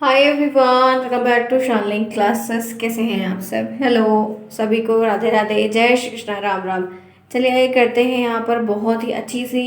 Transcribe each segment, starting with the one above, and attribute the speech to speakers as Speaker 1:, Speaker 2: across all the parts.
Speaker 1: Hi everyone, welcome back to शानलिंग classes. कैसे हैं आप सब? हेलो सभी को, राधे राधे, जय श्री कृष्णा, राम राम। चलिए आइए करते हैं यहाँ पर बहुत ही अच्छी सी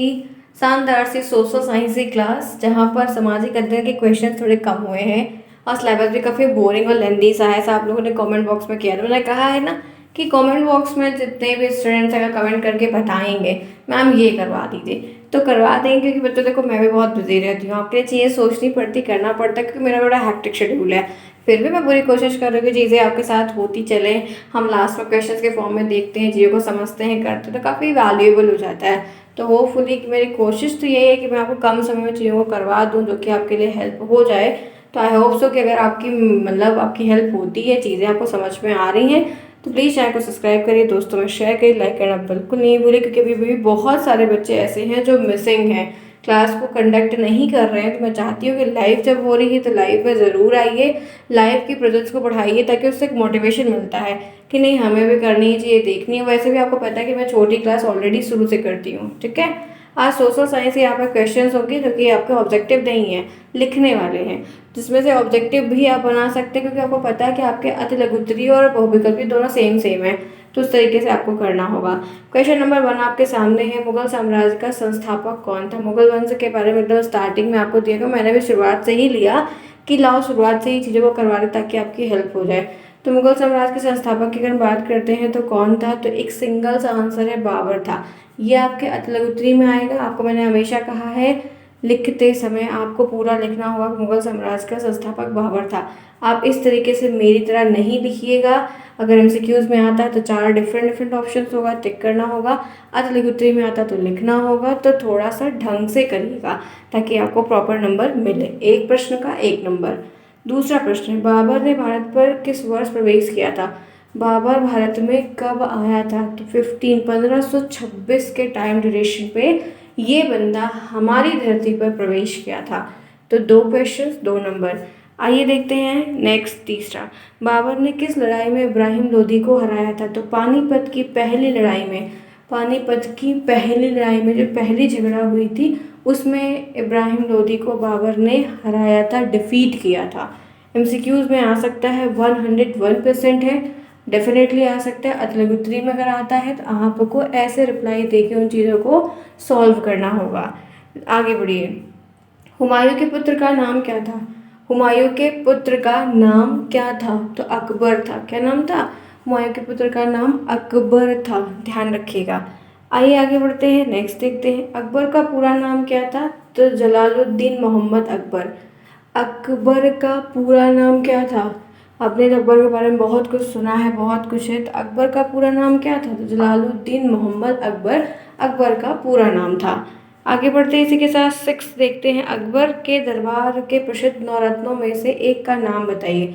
Speaker 1: शानदार सी सोशल साइंस की क्लास, जहाँ पर सामाजिक अध्ययन के क्वेश्चन थोड़े कम हुए हैं और सिलेबस भी काफ़ी बोरिंग और लेंदी सा है। ऐसा आप लोगों ने कमेंट बॉक्स में किया था। मैंने कहा है ना कि कमेंट बॉक्स में जितने भी स्टूडेंट्स अगर कमेंट करके बताएंगे मैम ये करवा दीजिए तो करवा देंगे, क्योंकि बच्चों देखो मैं भी बहुत बिजी रहती हूँ, आपके लिए चीज़ें सोचनी पड़ती, करना पड़ता है, क्योंकि मेरा बड़ा हैक्टिक शेड्यूल है। फिर भी मैं पूरी कोशिश कर रही हूँ कि चीज़ें आपके साथ होती चले। हम लास्ट में क्वेश्चंस के फॉर्म में देखते हैं, चीज़ों को समझते हैं, करते हैं, तो काफ़ी वैल्यूएबल हो जाता है। तो होपफुली मेरी कोशिश तो यही है कि मैं आपको कम समय में चीज़ों को करवा दूँ जो कि आपके लिए हेल्प हो जाए। तो आई होप सो कि अगर आपकी मतलब आपकी हेल्प होती है, चीज़ें आपको समझ में आ रही हैं, तो प्लीज़ चैनल को सब्सक्राइब करिए, दोस्तों में शेयर करिए, लाइक करना बिल्कुल नहीं भूलिए, क्योंकि अभी भी बहुत सारे बच्चे ऐसे हैं जो मिसिंग हैं, क्लास को कंडक्ट नहीं कर रहे हैं। तो मैं चाहती हूँ कि लाइव जब हो रही है तो लाइव में ज़रूर आइए, लाइव की प्रोजेक्ट्स को बढ़ाइए, ताकि उससे एक मोटिवेशन मिलता है कि नहीं हमें भी करनी है, चीज़ें देखनी है। वैसे भी आपको पता है कि मैं छोटी क्लास ऑलरेडी शुरू से करती हूँ, ठीक है। आज सोशल साइंस के यहाँ पर क्वेश्चन होंगे जो कि आपके ऑब्जेक्टिव नहीं है, लिखने वाले हैं, जिसमें से ऑब्जेक्टिव भी आप बना सकते हैं, क्योंकि आपको पता है कि आपके अति लघुत्तरीय और बहुविकल्पी दोनों सेम सेम है। तो उस तरीके से आपको करना होगा। क्वेश्चन नंबर 1 आपके सामने है, मुगल साम्राज्य का संस्थापक कौन था? मुगल वंश के बारे में एकदम स्टार्टिंग में आपको दिया गया, मैंने भी शुरुआत से ही लिया कि लाओ शुरुआत से ही चीज़ों को करवा दे ताकि आपकी हेल्प हो जाए। तो मुगल साम्राज्य के संस्थापक की अगर बात करते हैं तो कौन था, तो एक सिंगल सा आंसर है, बाबर था। ये आपके अति लघुत्तरी में आएगा। आपको मैंने हमेशा कहा है लिखते समय आपको पूरा लिखना होगा, मुगल साम्राज्य का संस्थापक बाबर था। आप इस तरीके से मेरी तरह नहीं लिखिएगा। अगर एमसीक्यूज में आता है तो 4 डिफरेंट ऑप्शंस होगा, टिक करना होगा। अति लघुत्तरी में आता तो लिखना होगा, तो थोड़ा सा ढंग से करिएगा ताकि आपको प्रॉपर नंबर मिले। एक प्रश्न का 1 नंबर। दूसरा प्रश्न है, बाबर ने भारत पर किस वर्ष प्रवेश किया था? बाबर भारत में कब आया था? तो 1526 के टाइम ड्यूरेशन पे ये बंदा हमारी धरती पर प्रवेश किया था। तो 2 क्वेश्चंस 2 नंबर। आइए देखते हैं नेक्स्ट तीसरा, बाबर ने किस लड़ाई में इब्राहिम लोदी को हराया था? तो पानीपत की पहली लड़ाई में। पानीपत की पहली लड़ाई में जो पहली झगड़ा हुई थी उसमें इब्राहिम लोदी को बाबर ने हराया था, डिफीट किया था। एमसीक्यूज में आ सकता है, 101% है, डेफिनेटली आ सकता है। अति लघुत्तरी में अगर आता है तो आपको ऐसे रिप्लाई देके उन चीज़ों को सॉल्व करना होगा। आगे बढ़िए, हुमायूं के पुत्र का नाम क्या था? हुमायूं के पुत्र का नाम क्या था? तो अकबर था। क्या नाम था? हुमायूं के पुत्र का नाम अकबर था, ध्यान रखिएगा। आइए आगे बढ़ते हैं, नेक्स्ट देखते हैं, अकबर का पूरा नाम क्या था? तो जलालुद्दीन मोहम्मद अकबर। अकबर का पूरा नाम क्या था? आपने तो अकबर के बारे में बहुत कुछ सुना है, बहुत कुछ है, तो अकबर का पूरा नाम क्या था? तो जलालुद्दीन मोहम्मद अकबर अकबर का पूरा नाम था। आगे बढ़ते हैं, इसी के साथ 6 देखते हैं, अकबर के दरबार के प्रसिद्ध नौरत्नों में से एक का नाम बताइए।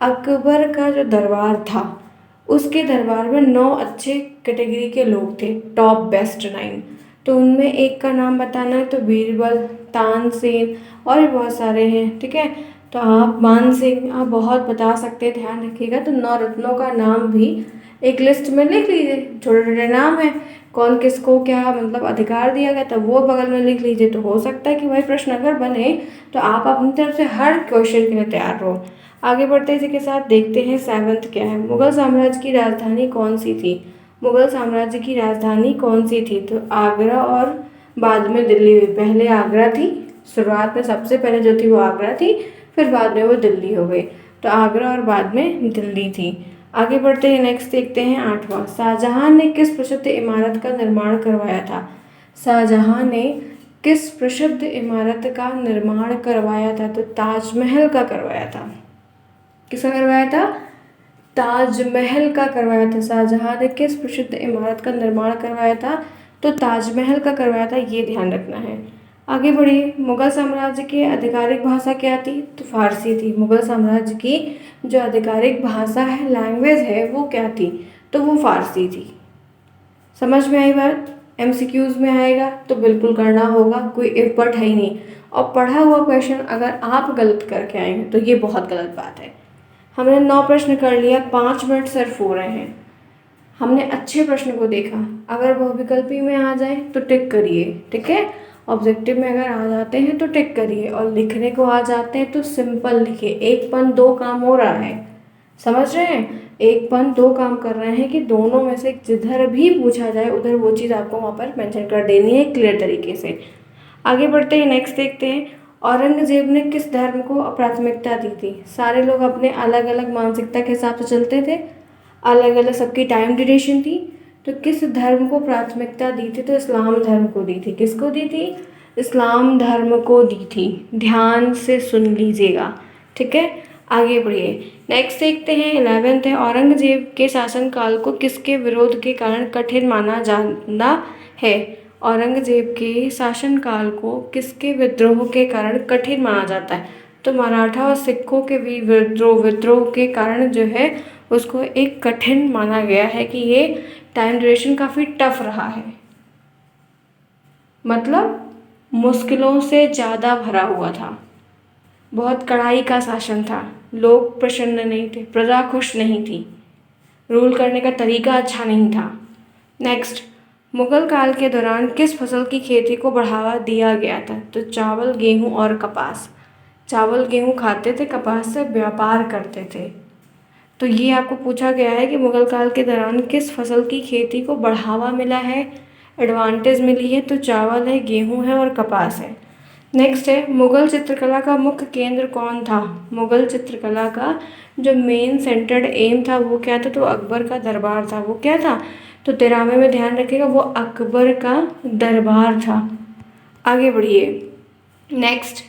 Speaker 1: अकबर का जो दरबार था उसके दरबार में 9 अच्छे कैटेगरी के लोग थे, टॉप बेस्ट 9। तो उनमें एक का नाम बताना है, तो बीरबल, तानसेन और भी बहुत सारे हैं, ठीक है। तो आप मानसिंह आप बहुत बता सकते हैं, ध्यान रखिएगा। तो 9 रत्नों का नाम भी एक लिस्ट में लिख लीजिए, छोटे छोटे नाम है, कौन किसको क्या मतलब अधिकार दिया गया, तो वो बगल में लिख लीजिए। तो हो सकता है कि वही प्रश्न अगर बने तो आप अपनी तरफ से हर क्वेश्चन के लिए तैयार रहो। आगे बढ़ते इसी के साथ देखते हैं 7th क्या है, मुगल साम्राज्य की राजधानी कौन सी थी? मुगल साम्राज्य की राजधानी कौन सी थी? तो आगरा और बाद में दिल्ली हुई। पहले आगरा थी, शुरुआत में सबसे पहले जो थी वो आगरा थी, फिर बाद में वो दिल्ली हो गई। तो आगरा और बाद में दिल्ली थी। आगे बढ़ते हैं, नेक्स्ट देखते हैं 8वां, शाहजहां ने किस प्रसिद्ध इमारत का निर्माण करवाया था? शाहजहां ने किस प्रसिद्ध इमारत का निर्माण करवाया था? तो ताजमहल का करवाया था। किसका करवाया था? ताजमहल का करवाया था। शाहजहां ने किस प्रसिद्ध इमारत का निर्माण करवाया था? तो ताजमहल का करवाया था, ये ध्यान रखना है। आगे बढ़िए, मुगल साम्राज्य की आधिकारिक भाषा क्या थी? तो फारसी थी। मुगल साम्राज्य की जो आधिकारिक भाषा है, लैंग्वेज है, वो क्या थी? तो वो फारसी थी। समझ में आई बात? एमसीक्यूज में आएगा तो बिल्कुल करना होगा, कोई इफ बट है ही नहीं। और पढ़ा हुआ क्वेश्चन अगर आप गलत करके आए हैं तो ये बहुत गलत बात है। हमने 9 प्रश्न कर लिया, 5 मिनट सिर्फ हो रहे हैं। हमने अच्छे प्रश्न को देखा, अगर बहुविकल्पी में आ जाए तो टिक करिए, ठीक है। ऑब्जेक्टिव में अगर आ जाते हैं तो टिक करिए, और लिखने को आ जाते हैं तो सिंपल लिखिए। एक पन दो काम हो रहा है, समझ रहे हैं? एक पन दो काम कर रहे हैं कि दोनों में से जिधर भी पूछा जाए उधर वो चीज़ आपको वहाँ पर मेंशन कर देनी है क्लियर तरीके से। आगे बढ़ते हैं, नेक्स्ट देखते हैं। औरंगजेब ने किस धर्म को प्राथमिकता दी थी? सारे लोग अपने अलग अलग मानसिकता के हिसाब से चलते थे, अलग अलग सबकी टाइम ड्यूरेशन थी, तो किस धर्म को प्राथमिकता दी थी? तो इस्लाम धर्म को दी थी। किसको दी थी? इस्लाम धर्म को दी थी। ध्यान से सुन लीजिएगा, ठीक है? आगे बढ़िए, नेक्स्ट देखते हैं। 11th है, औरंगजेब के शासनकाल को किसके विरोध के कारण कठिन माना जाता है? औरंगजेब के शासनकाल को किसके विद्रोह के कारण कठिन माना जाता है? तो मराठा और सिखों के भी विद्रोह के कारण जो है उसको एक कठिन माना गया है कि ये टाइम ड्यूरेशन काफ़ी टफ रहा है, मतलब मुश्किलों से ज़्यादा भरा हुआ था, बहुत कड़ाई का शासन था, लोग प्रसन्न नहीं थे, प्रजा खुश नहीं थी, रूल करने का तरीका अच्छा नहीं था। नेक्स्ट, मुगल काल के दौरान किस फसल की खेती को बढ़ावा दिया गया था? तो चावल, गेहूं और कपास। चावल गेहूं खाते थे, कपास से व्यापार करते थे। तो ये आपको पूछा गया है कि मुगल काल के दौरान किस फसल की खेती को बढ़ावा मिला है, एडवांटेज मिली है? तो चावल है, गेहूं है और कपास है। नेक्स्ट है, मुगल चित्रकला का मुख्य केंद्र कौन था? मुगल चित्रकला का जो मेन सेंटर्ड एम था वो क्या था? तो अकबर का दरबार था। वो क्या था? तो 13वें में ध्यान रखिएगा, वो अकबर का दरबार था। आगे बढ़िए, नेक्स्ट,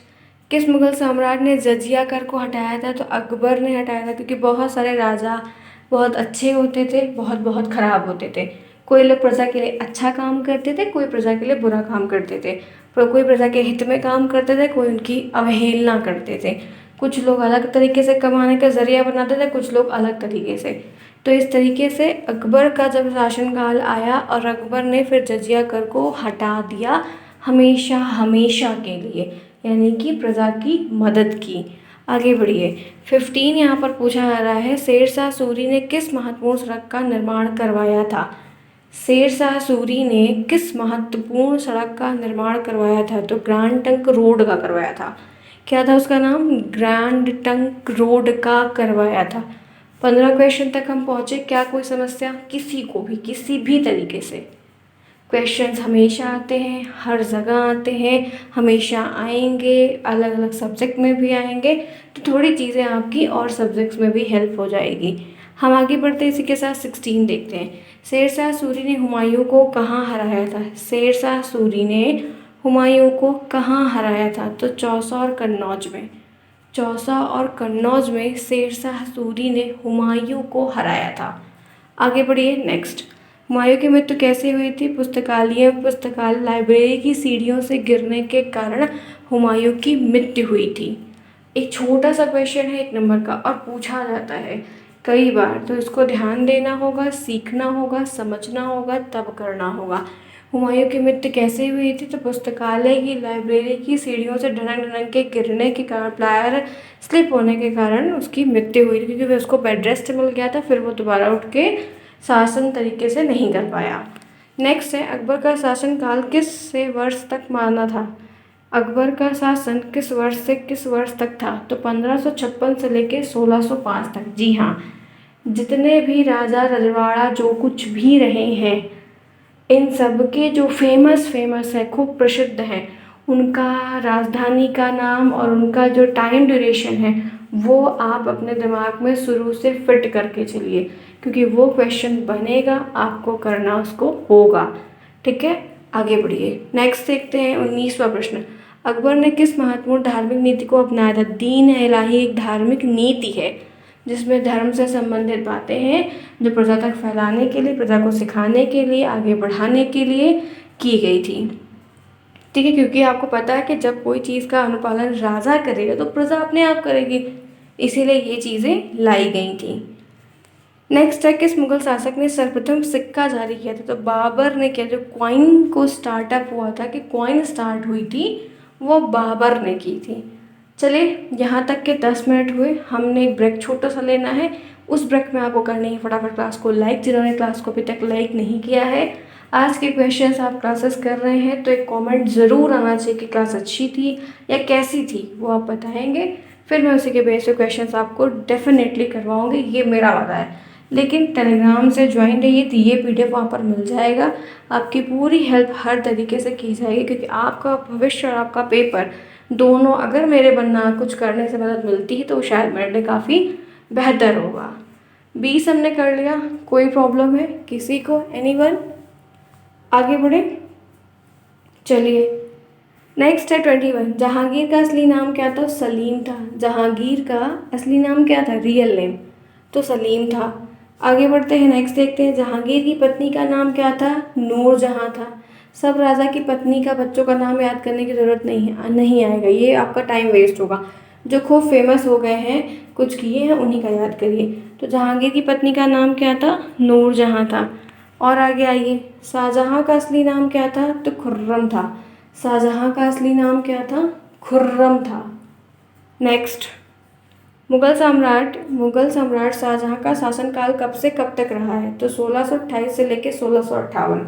Speaker 1: किस मुगल सम्राट ने जजिया कर को हटाया था? तो अकबर ने हटाया था, क्योंकि बहुत सारे राजा बहुत अच्छे होते थे, बहुत बहुत खराब होते थे। कोई लोग प्रजा के लिए अच्छा काम करते थे, कोई प्रजा के लिए बुरा काम करते थे, पर कोई प्रजा के हित में काम करते थे, कोई उनकी अवहेलना करते थे। कुछ लोग अलग तरीके से कमाने का जरिया बनाते थे, कुछ लोग अलग तरीके से। तो इस तरीके से अकबर का जब शासनकाल आया और अकबर ने फिर जजिया कर को हटा दिया, हमेशा हमेशा के लिए, यानी कि प्रजा की मदद की। आगे बढ़िए, 15 यहाँ पर पूछा जा रहा है, शेरशाह सूरी ने किस महत्वपूर्ण सड़क का निर्माण करवाया था? शेरशाह सूरी ने किस महत्वपूर्ण सड़क का निर्माण करवाया था? तो ग्रैंड ट्रंक रोड का करवाया था। क्या था उसका नाम? ग्रैंड ट्रंक रोड का करवाया था। 15 क्वेश्चन तक हम पहुँचे। क्या कोई समस्या? किसी को भी किसी भी तरीके से क्वेश्चंस हमेशा आते हैं, हर जगह आते हैं, हमेशा आएंगे, अलग अलग सब्जेक्ट में भी आएंगे, तो थोड़ी चीज़ें आपकी और सब्जेक्ट्स में भी हेल्प हो जाएगी। हम आगे बढ़ते हैं, इसी के साथ 16 देखते हैं। शेरशाह सूरी ने हुमायूं को कहाँ हराया था? शेरशाह सूरी ने हुमायूं को कहाँ हराया था? तो चौसा और कन्नौज में। चौसा और कन्नौज में शेरशाह सूरी ने हुमायूं को हराया था। आगे बढ़िए, नेक्स्ट, हुमायूं की मृत्यु कैसे हुई थी? पुस्तकालय लाइब्रेरी की सीढ़ियों से गिरने के कारण हुमायूं की मृत्यु हुई थी। एक छोटा सा क्वेश्चन है 1 नंबर का, और पूछा जाता है कई बार, तो इसको ध्यान देना होगा, सीखना होगा, समझना होगा, तब करना होगा। हुमायूं की मृत्यु कैसे हुई थी? तो पुस्तकालय की लाइब्रेरी की सीढ़ियों से ढनक ढनक के गिरने के कारण, प्लायर स्लिप होने के कारण उसकी मृत्यु हुई थी, क्योंकि फिर उसको बेड रेस्ट मिल गया था, फिर वो दोबारा उठ के शासन तरीके से नहीं कर पाया। नेक्स्ट है, अकबर का शासनकाल किस से वर्ष तक माना था? अकबर का शासन किस वर्ष से किस वर्ष तक था? तो 1556 से लेके 1605 तक। जी हाँ, जितने भी राजा रजवाड़ा जो कुछ भी रहे हैं, इन सब के जो फेमस है, खूब प्रसिद्ध हैं, उनका राजधानी का नाम और उनका जो टाइम ड्यूरेशन है वो आप अपने दिमाग में शुरू से फिट करके चलिए, क्योंकि वो क्वेश्चन बनेगा, आपको करना उसको होगा, ठीक है? आगे बढ़िए, नेक्स्ट देखते हैं 19वां प्रश्न। अकबर ने किस महत्वपूर्ण धार्मिक नीति को अपनाया था? दीन इलाही एक धार्मिक नीति है जिसमें धर्म से संबंधित बातें हैं, जो प्रजा तक फैलाने के लिए, प्रजा को सिखाने के लिए, आगे बढ़ाने के लिए की गई थी, ठीक है? क्योंकि आपको पता है कि जब कोई चीज़ का अनुपालन राजा करेगा तो प्रजा अपने आप करेगी, इसीलिए ये चीज़ें लाई गई थी। नेक्स्ट है, किस मुगल शासक ने सर्वप्रथम सिक्का जारी किया था? तो बाबर ने किया। जो कॉइन को स्टार्टअप हुआ था, कि कॉइन स्टार्ट हुई थी, वो बाबर ने की थी। चलिए, यहाँ तक के 10 मिनट हुए, हमने एक ब्रेक छोटा सा लेना है। उस ब्रेक में आपको करनी है फटाफट क्लास को लाइक, जिन्होंने क्लास को अभी तक लाइक नहीं किया है आज के क्वेश्चंस आप क्लासेस कर रहे हैं तो एक कमेंट ज़रूर आना चाहिए कि क्लास अच्छी थी या कैसी थी, वो आप बताएंगे। फिर मैं उसी के बेस पे क्वेश्चंस आपको डेफिनेटली करवाऊंगी, ये मेरा वादा है। लेकिन टेलीग्राम से ज्वाइन रहिए तो ये PDF वहाँ पर मिल जाएगा। आपकी पूरी हेल्प हर तरीके से की जाएगी, क्योंकि आपका भविष्य और आपका पेपर दोनों, अगर मेरे बनना कुछ करने से मदद मिलती है तो शायद मेरे लिए काफ़ी बेहतर होगा। 20 हमने कर लिया, कोई प्रॉब्लम है किसी को, एनीवन? आगे बढ़े, चलिए। नेक्स्ट है 21। जहांगीर का असली नाम क्या था? सलीम था। जहांगीर का असली नाम क्या था? रियल नेम तो सलीम था। आगे बढ़ते हैं, नेक्स्ट देखते हैं। जहांगीर की पत्नी का नाम क्या था? नूरजहां था। सब राजा की पत्नी का बच्चों का नाम याद करने की ज़रूरत नहीं आएगा, ये आपका टाइम वेस्ट होगा। जो खूब फेमस हो गए हैं, कुछ किए हैं, उन्हीं का याद करिए। तो जहांगीर की पत्नी का नाम क्या था? नूरजहां था। और आगे आइए, शाहजहां का असली नाम क्या था? तो खुर्रम था। शाहजहां का असली नाम क्या था? खुर्रम था। नेक्स्ट, मुगल सम्राट शाहजहां का शासनकाल कब से कब तक रहा है? तो 1628 से लेकर 1658।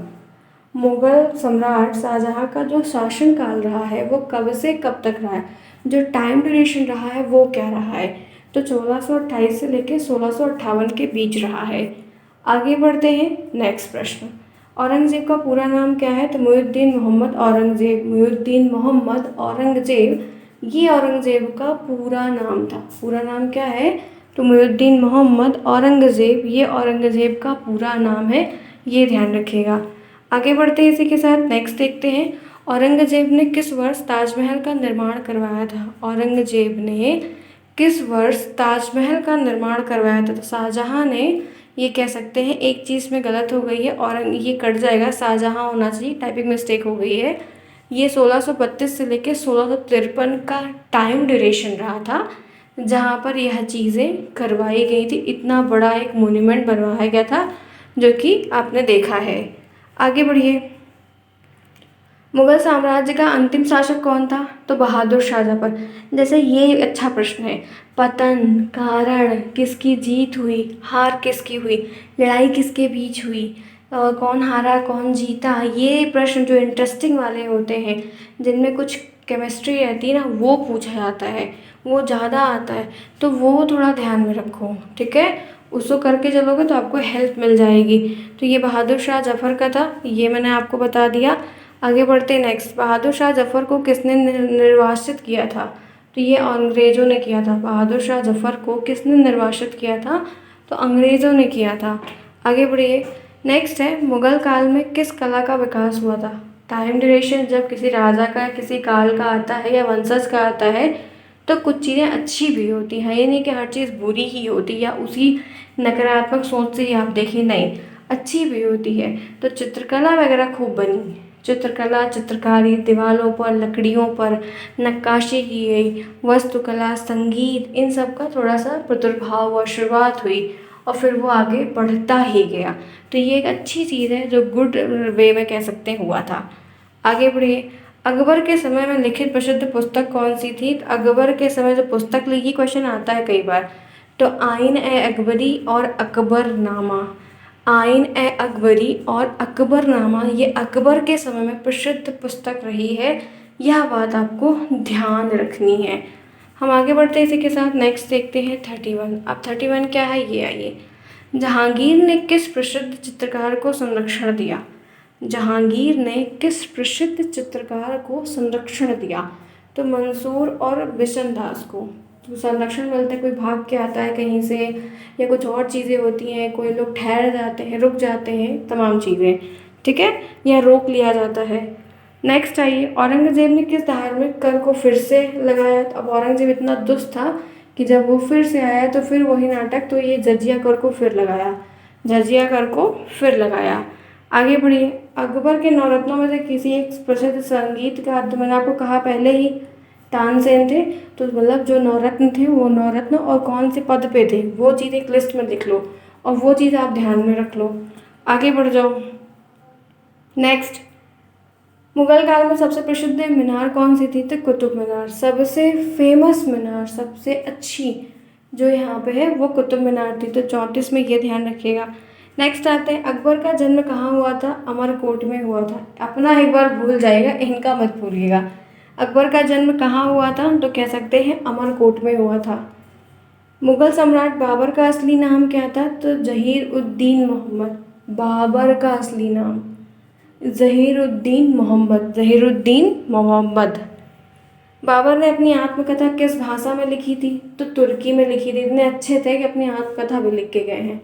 Speaker 1: मुगल सम्राट शाहजहां का जो शासनकाल रहा है वो कब से कब तक रहा है, जो टाइम ड्यूरेशन रहा है वो क्या रहा है? तो 1628 से लेकर 1658 के बीच रहा है। आगे बढ़ते हैं, नेक्स्ट प्रश्न। औरंगजेब का पूरा नाम क्या है? तो मुहिउद्दीन मोहम्मद औरंगजेब। मुहिउद्दीन मोहम्मद औरंगजेब, ये औरंगजेब का पूरा नाम था। पूरा नाम क्या है? तो मुहिउद्दीन मोहम्मद औरंगजेब, ये औरंगजेब का पूरा नाम है, ये ध्यान रखिएगा। आगे बढ़ते हैं इसी के साथ, नेक्स्ट देखते हैं। औरंगजेब ने किस वर्ष ताजमहल का निर्माण करवाया था? औरंगजेब ने किस वर्ष ताजमहल का निर्माण करवाया था? तो शाहजहां ने, ये कह सकते हैं एक चीज़ में गलत हो गई है, और ये कट जाएगा, शाहजहां होना चाहिए, टाइपिंग मिस्टेक हो गई है। ये 1632 से लेकर 1653 का टाइम ड्यूरेशन रहा था जहाँ पर यह चीज़ें करवाई गई थी। इतना बड़ा एक मोन्यूमेंट बनवाया गया था, जो कि आपने देखा है। आगे बढ़िए। मुगल साम्राज्य का अंतिम शासक कौन था? तो बहादुर शाह जफर। जैसे ये अच्छा प्रश्न है, पतन, कारण, किसकी जीत हुई, हार किसकी हुई, लड़ाई किसके बीच हुई, कौन हारा कौन जीता, ये प्रश्न जो इंटरेस्टिंग वाले होते हैं, जिनमें कुछ केमिस्ट्री रहती है ना, वो पूछा जाता है, वो ज़्यादा आता है, तो वो थोड़ा ध्यान में रखो, ठीक है। उसको करके चलोगे तो आपको हेल्प मिल जाएगी। तो ये बहादुर शाह जफर का था, ये मैंने आपको बता दिया। आगे बढ़ते नेक्स्ट। बहादुर शाह जफर को किसने निर्वासित किया था? तो ये अंग्रेज़ों ने किया था। बहादुर शाह जफर को किसने निर्वासित किया था? तो अंग्रेज़ों ने किया था। आगे बढ़िए, नेक्स्ट है, मुगल काल में किस कला का विकास हुआ था? टाइम ड्यूरेशन जब किसी राजा का, किसी काल का आता है या वंशज का आता है, तो कुछ चीज़ें अच्छी भी होती हैं, ये नहीं कि हर चीज़ बुरी ही होती या उसी नकारात्मक सोच से ही आप देखें, नहीं, अच्छी भी होती है। तो चित्रकला वगैरह खूब बनी, चित्रकला, चित्रकारी, दीवारों पर, लकड़ियों पर नक्काशी की गई, वास्तुकला, संगीत, इन सब का थोड़ा सा प्रादुर्भाव हुआ, शुरुआत हुई, और फिर वो आगे बढ़ता ही गया। तो ये एक अच्छी चीज़ है, जो गुड वे में कह सकते हैं हुआ था। आगे बढ़िए। अकबर के समय में लिखित प्रसिद्ध पुस्तक कौन सी थी? तो अकबर के समय जो पुस्तक लिखी, क्वेश्चन आता है कई बार, तो आइन ए अकबरी और अकबरनामा। आइन ए अकबरी और अकबरनामा, ये अकबर के समय में प्रसिद्ध पुस्तक रही है, यह बात आपको ध्यान रखनी है। हम आगे बढ़ते हैं इसी के साथ, नेक्स्ट देखते हैं 31। अब 31 क्या है, ये आइए। जहांगीर ने किस प्रसिद्ध चित्रकार को संरक्षण दिया? जहांगीर ने किस प्रसिद्ध चित्रकार को संरक्षण दिया? तो मंसूर और बिशनदास को। तो संरक्षण मिलता है, कोई भाग के आता है कहीं से, या कुछ और चीज़ें होती हैं, कोई लोग ठहर जाते हैं, रुक जाते हैं, तमाम चीज़ें, ठीक है, या रोक लिया जाता है। नेक्स्ट आइए, औरंगजेब ने किस धार्मिक कर को फिर से लगाया? अब औरंगजेब इतना दुष्ट था कि जब वो फिर से आया तो फिर वही नाटक, तो ये जजिया कर को फिर लगाया, जजिया कर को फिर लगाया। आगे बढ़िए। अकबर के नवरत्नों में से किसी एक प्रसिद्ध संगीतकार, तो मैंने आपको कहा पहले ही, तानसेन थे। तो मतलब जो नवरत्न थे, वो नवरत्न और कौन से पद पे थे, वो चीज़ एक लिस्ट में लिख लो, और वो चीज़ आप ध्यान में रख लो। आगे बढ़ जाओ। नेक्स्ट, मुगल काल में सबसे प्रसिद्ध मीनार कौन सी थी? तो कुतुब मीनार। सबसे फेमस मीनार, सबसे अच्छी जो यहाँ पे है, वो कुतुब मीनार थी। तो 34 में ये ध्यान रखिएगा। नेक्स्ट आते हैं, अकबर का जन्म कहाँ हुआ था? अमरकोट में हुआ था। अपना एक बार भूल जाइएगा, इनका मत भूलिएगा। अकबर का जन्म कहाँ हुआ था? तो कह सकते हैं अमरकोट में हुआ था। मुगल सम्राट बाबर का असली नाम क्या था? तो जहीर उद्दीन मोहम्मद। बाबर का असली नाम जहीरुद्दीन मोहम्मद। बाबर ने अपनी आत्मकथा किस भाषा में लिखी थी? तो तुर्की में लिखी थी। इतने अच्छे थे कि अपनी आत्मकथा भी लिख के गए हैं।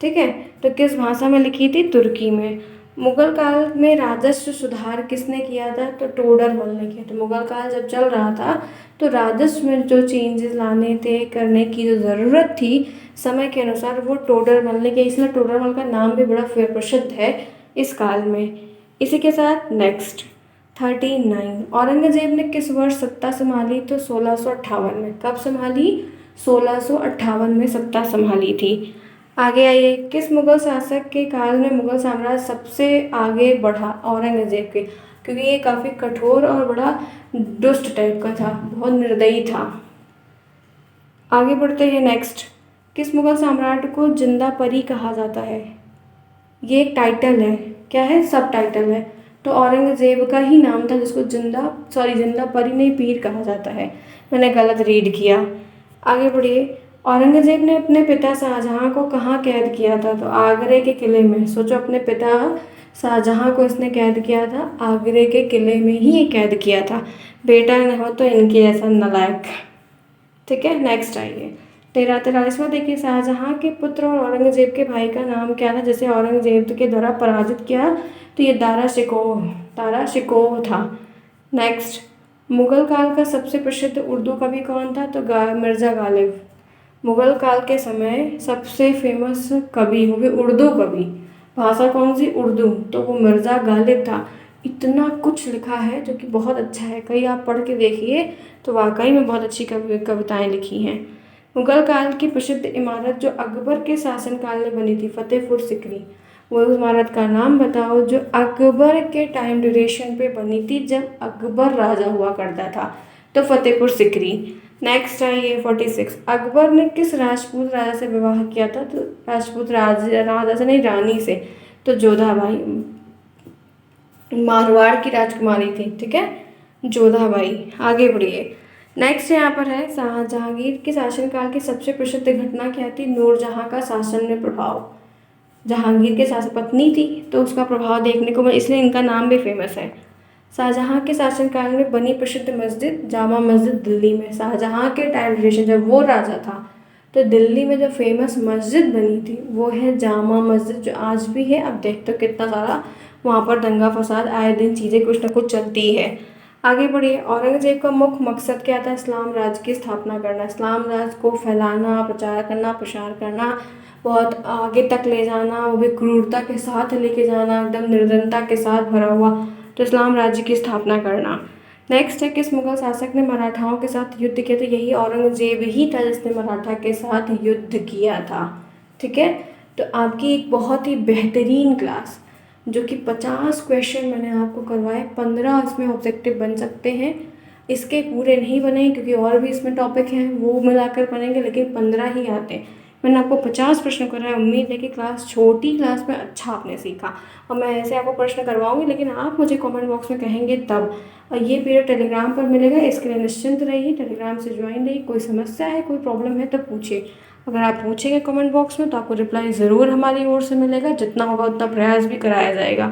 Speaker 1: ठीक है, तो किस भाषा में लिखी थी? तुर्की में। मुगल काल में राजस्व सुधार किसने किया था? तो टोडरमल ने किया था। मुगल काल जब चल रहा था तो राजस्व में जो चेंजेस लाने थे, करने की जो ज़रूरत थी समय के अनुसार, वो टोडरमल ने किया। इसलिए टोडरमल का नाम भी बड़ा प्रसिद्ध है इस काल में। इसी के साथ नेक्स्ट 39, औरंगजेब ने किस वर्ष सत्ता संभाली? तो 1658 में। कब संभाली? 1658 में सत्ता संभाली थी। आगे आइए, किस मुगल शासक के काल में मुगल साम्राज्य सबसे आगे बढ़ा? औरंगजेब के, क्योंकि ये काफ़ी कठोर और बड़ा दुष्ट टाइप का था, बहुत निर्दयी था। आगे बढ़ते हैं नेक्स्ट, किस मुगल सम्राट को जिंदा परी कहा जाता है? ये एक टाइटल है, क्या है? सब टाइटल है। तो औरंगजेब का ही नाम था जिसको जिंदा परी नहीं, पीर कहा जाता है। मैंने गलत रीड किया। आगे बढ़िए, औरंगजेब ने अपने पिता शाहजहां को कहाँ कैद किया था? तो आगरे के किले में। सोचो, अपने पिता शाहजहां को इसने कैद किया था, आगरे के किले में ही कैद किया था। बेटा न हो तो इनके जैसा नालायक। ठीक है, नेक्स्ट आइए, 43वां देखिए, शाहजहां के पुत्र और औरंगजेब के भाई का नाम क्या था जिसे औरंगजेब के द्वारा पराजित किया? तो ये दारा शिकोह था। नेक्स्ट, मुगल काल का सबसे प्रसिद्ध उर्दू कवि कौन था? तो मिर्ज़ा गालिब। मुगल काल के समय सबसे फेमस कवि, वो भी उर्दू कवि। भाषा कौन सी? उर्दू। तो वो मिर्ज़ा गालिब था। इतना कुछ लिखा है जो कि बहुत अच्छा है, कहीं आप पढ़ के देखिए तो वाकई में बहुत अच्छी कविताएं लिखी हैं। मुगल काल की प्रसिद्ध इमारत जो अकबर के शासनकाल में बनी थी, फतेहपुर सिकरी। वो इमारत का नाम बताओ जो अकबर के टाइम ड्यूरेशन पे बनी थी, जब अकबर राजा हुआ करता था। तो फतेहपुर सिकरी। नेक्स्ट है ये 46, अकबर ने किस राजपूत राजा से विवाह किया था? तो राजपूत राजा से नहीं, रानी से। तो जोधाबाई, मारवाड़ की राजकुमारी थी। ठीक है, जोधाबाई। आगे बढ़िए, नेक्स्ट यहाँ पर है, जहांगीर के शासनकाल की सबसे प्रसिद्ध घटना क्या थी? नूरजहां का शासन में प्रभाव। जहांगीर के शासन पत्नी थी तो उसका प्रभाव देखने को मिला, इसलिए इनका नाम भी फेमस है। शाहजहां के शासनकाल में बनी प्रसिद्ध मस्जिद, जामा मस्जिद दिल्ली में। शाहजहां के टाइम ड्यूरेशन जब वो राजा था तो दिल्ली में जो फेमस मस्जिद बनी थी वो है जामा मस्जिद, जो आज भी है। अब देखते हो कितना सारा वहाँ पर दंगा फसाद, आए दिन चीज़ें कुछ ना कुछ चलती है। आगे बढ़िए, औरंगजेब का मुख्य मकसद क्या था? इस्लाम राज्य की स्थापना करना, इस्लाम राज्य को फैलाना, प्रचार करना, प्रसार करना, बहुत आगे तक ले जाना, वो भी क्रूरता के साथ लेके जाना, एकदम निर्धनता के साथ भरा हुआ। तो इस्लाम राज्य की स्थापना करना। नेक्स्ट है, किस मुगल शासक ने मराठाओं के साथ युद्ध किया? तो यही औरंगजेब ही था जिसने मराठा के साथ युद्ध किया था। ठीक है, तो आपकी एक बहुत ही बेहतरीन क्लास, जो कि 50 क्वेश्चन मैंने आपको करवाए, 15 इसमें ऑब्जेक्टिव बन सकते हैं। इसके पूरे नहीं बने क्योंकि और भी इसमें टॉपिक हैं, वो मिलाकर बनेंगे, लेकिन 15 ही आते हैं। मैंने आपको 50 प्रश्न कराए। उम्मीद है कि छोटी क्लास में अच्छा आपने सीखा, और मैं ऐसे आपको प्रश्न करवाऊंगी, लेकिन आप मुझे कमेंट बॉक्स में कहेंगे तब। और ये पीरियड टेलीग्राम पर मिलेगा, इसके लिए निश्चिंत रहिए, टेलीग्राम से ज्वाइन रहिए। कोई समस्या है, कोई प्रॉब्लम है तो पूछिए। अगर आप पूछेंगे कमेंट बॉक्स में तो आपको रिप्लाई ज़रूर हमारी ओर से मिलेगा, जितना होगा उतना प्रयास भी कराया जाएगा।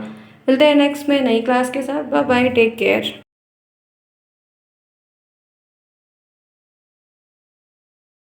Speaker 1: मिलते हैं नेक्स्ट में नई क्लास के साथ। Bye bye, take care.